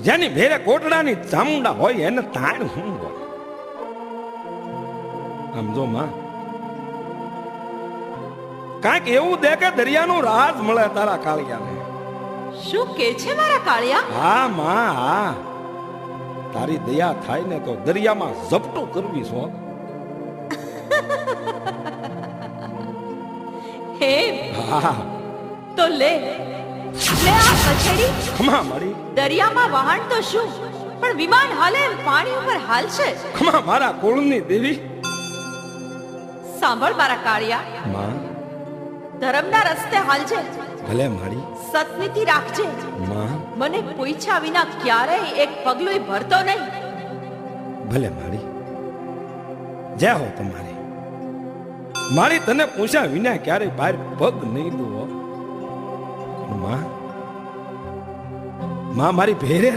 જેની ભેરે કોટડાની ચામુંડા હોય એને તાણ શું હોય? આમ જો માં, કાંઈક એવું દે કે દરિયાનું રાજ મળે તારા કાળિયાને. શું કે છે મારા કાળિયા? હા માં હા, તારી દયા થાય ને તો દરિયામાં ઝપટું કરવી છો. હે હા તો લે લે આ કછેડી. ખમા મારી, દરિયામાં વહાણ તો શું, પણ વિમાન હાલે એમ પાણી ઉપર હાલશે. ખમા મારા કુળની દેવી. સાંભળ મારા કાળિયા, માં ધર્મના રસ્તે હાલજે, ભલે મારી. સતનીતિ રાખજે. માં મને પૂછ્યા વિના ક્યારેય એક પગલું ભરતો નહીં. ભલે મારી, જય હો તમારી. મારી તને પૂછ્યા વિના ક્યારેય બહાર પગ નહીં દો. માં મારી ભેરે